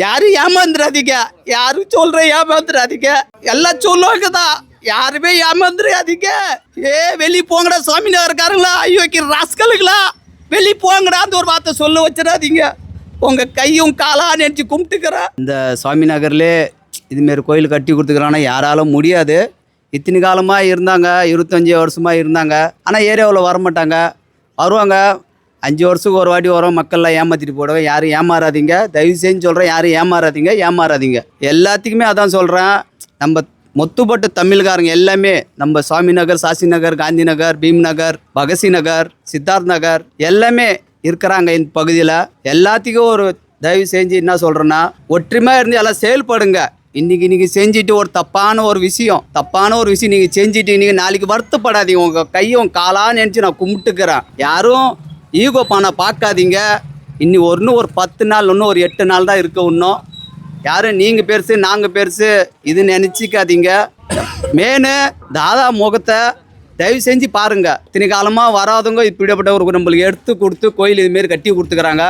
யாரும் ஏமாந்துடாதீங்க. யாரும் சொல்ற ஏமாந்துடாதீங்க. எல்லாம் சொல்லுவாங்க தான். யாருமே ஏமாந்துடாதீங்க. வெளியே போங்கடா சுவாமிநாதர் இருக்காருங்களா, ஐயோக்கு ராஸ்கலுங்களா, வெளியே போங்கடா அந்த ஒரு வார்த்தை சொல்ல வச்சிடாதீங்க. உங்க கையும் காலா நினைச்சு கும்பிட்டுக்கிறேன். இந்த சுவாமி நகர்லே இதுமாரி கோயில் கட்டி கொடுத்துக்கிறான்னா யாராலும் முடியாது. இத்தனை காலமாக இருந்தாங்க, 25 வருஷமாக இருந்தாங்க. ஆனால் ஏரியாவில் வரமாட்டாங்க. வருவாங்க 5 வருஷத்துக்கு ஒரு வாட்டி வரும். மக்கள்லாம் ஏமாற்றிட்டு போடுவேன். யாரும் ஏமாறாதீங்க, தயவு செஞ்சு சொல்கிறேன். யாரும் ஏமாறாதீங்க. எல்லாத்துக்குமே அதான் சொல்கிறேன். நம்ம மொத்துப்பட்டு தமிழ்காரங்க எல்லாமே நம்ம சுவாமி நகர், சாசி நகர், காந்தி நகர், பீம் நகர், பகசி நகர், சித்தார்த் நகர் எல்லாமே இருக்கிறாங்க இந்த பகுதியில். எல்லாத்துக்கும் ஒரு தயவு செஞ்சு என்ன சொல்கிறேன்னா, ஒற்றுமையாக இருந்து எல்லாம் செயல்படுங்க. இன்றைக்கி நீங்கள் செஞ்சுட்டு ஒரு தப்பான ஒரு விஷயம் நீங்கள் செஞ்சுட்டு நீங்கள் நாளைக்கு வருத்தப்படாதீங்க. உங்கள் கையும் காலான்னு நினச்சி நான் கும்பிட்டுக்கிறேன். யாரும் ஈகோ பண்ண பார்க்காதீங்க. இன்னும் ஒரு 10 நாள், இன்னும் ஒரு 8 நாள் தான் இருக்குது. இன்னும் யாரும் நீங்கள் பெருசு நாங்கள் பெருசு இது நினச்சிக்காதீங்க. மேனு தாதா முகத்தை தயவு செஞ்சு பாருங்கள். இத்தனை காலமாக வராதவங்க இப்படிப்பட்ட ஒரு நம்மளுக்கு எடுத்து கொடுத்து கோயில் இதுமாரி கட்டி கொடுத்துக்கிறாங்க.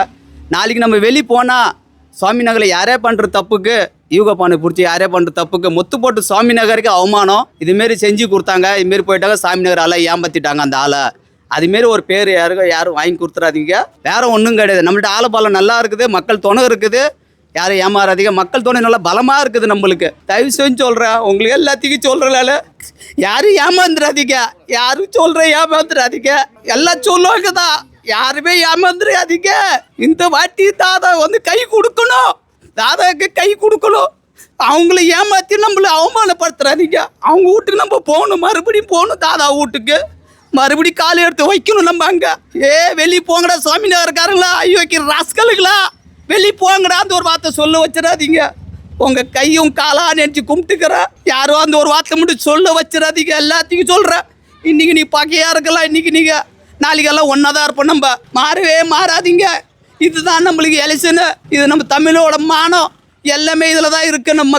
நாளைக்கு நம்ம வெளியே போனால் சுவாமி நகரில் யாரே பண்ணுற தப்புக்கு, யூகா பானை பிடிச்சி யாரே பண்ணுற தப்புக்கு முத்து போட்டு சுவாமி நகருக்கு அவமானம் இதுமாரி செஞ்சு கொடுத்தாங்க. இதுமாரி போயிட்டாங்க. சாமி நகர் ஆளை ஏமாற்றிட்டாங்க. அந்த ஆளை அதுமாரி ஒரு பேர் யாரும் வாங்கி கொடுத்துறாதீங்க. வேறு ஒன்றும் கிடையாது. நம்மள்ட்ட ஆளபாலம் நல்லா இருக்குது, மக்கள் துணை இருக்குது. யாரும் ஏமாறாதீங்க. மக்கள் துணை நல்லா பலமாக இருக்குது நம்மளுக்கு. தயவு செஞ்சு சொல்கிறேன், உங்களுக்கு எல்லாத்துக்கும் சொல்கிறனால யாரும் ஏமாந்துடாதீங்க. யாரும் ஏமாந்துடாதீங்க. எல்லாம் சொல்லுவாங்க தான். யாருமே ஏமாந்துடாதீங்க. இந்த வாட்டி தாதா கை கொடுக்கணும். தாதாவுக்கு கை கொடுக்கணும். அவங்கள ஏமாற்றி நம்மளை அவமானப்படுத்துறாதீங்க. அவங்க வீட்டுக்கு நம்ம போகணும், மறுபடியும் போகணும். தாதா வீட்டுக்கு மறுபடியும் காலை எடுத்து வைக்கணும் நம்ம அங்கே. வெளியே போங்கடா சுவாமிநாதர் இருக்காருங்களா, ஐயோக்கு ராஸ்கலுங்களா, வெளியே போங்கடா அந்த ஒரு வார்த்தை சொல்ல வச்சிடாதீங்க. உங்கள் கையும் காலா நினச்சி கும்பிட்டுக்கிறேன். யாரும் அந்த ஒரு வார்த்தை மட்டும் சொல்ல வச்சிடாதீங்க. எல்லாத்தையும் சொல்கிறேன். இன்றைக்கி நீ பகையாக இருக்கலாம், இன்றைக்கி நீங்கள் நாளைக்கெல்லாம் ஒன்றா தான் இருப்போம். நம்ம மாறவே மாறாதீங்க. இதுதான் நம்மளுக்கு எலெக்ஷனு. இது நம்ம தமிழோட மானம் எல்லாமே இதில் தான் இருக்குது. நம்ம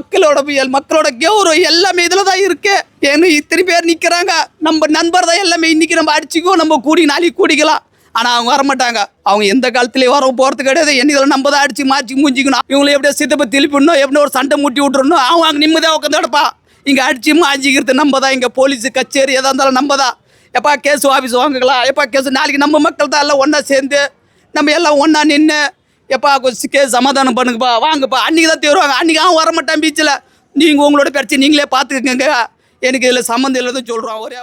மக்களோட கௌரவம் எல்லாமே இதில் தான் இருக்குது. ஏன்னா இத்தனை பேர் நிற்கிறாங்க. நம்ம நண்பர் தான் எல்லாமே. இன்றைக்கி நம்ம அடிச்சிக்கோ, நம்ம நாளைக்கு கூடிக்கலாம். ஆனால் அவங்க வரமாட்டாங்க. அவங்க எந்த காலத்துலேயும் வர போகிறது கிடையாது. இதில் நம்ம தான் அடித்து மாற்றி மூஞ்சிக்கணும். இவங்களை எப்படியோ சித்தப்பை திருப்பிடணும், எப்படியோ ஒரு சண்டை மூட்டி விட்டுறணும். அவங்க அங்கே நிம்மதியாக உட்காந்து கிடப்பா. இங்கே அடித்து மாஞ்சிக்கிறது நம்ம தான். இங்கே போலீஸு கச்சேரி எதாக இருந்தாலும் நம்ம தான். எப்பா கேஸ் ஆஃபீஸ் வாங்கலாம், எப்பா கேஸ் நாளைக்கு நம்ம மக்கள் தான் எல்லாம் ஒன்றா சேர்ந்து நம்ம எல்லாம் ஒன்றா நின்று எப்பா கேஸ் சமாதானம் பண்ணுங்கப்பா, வாங்கப்பா. அன்றைக்கி தான் தருவாங்க. அன்றைக்கி அவன் வரமாட்டான் பீச்சில். நீங்கள் உங்களோட பிரச்சனை நீங்களே பார்த்துக்கங்க. எனக்கு இதில் சம்மந்தம் இல்லைன்னு சொல்கிறோம் ஒரே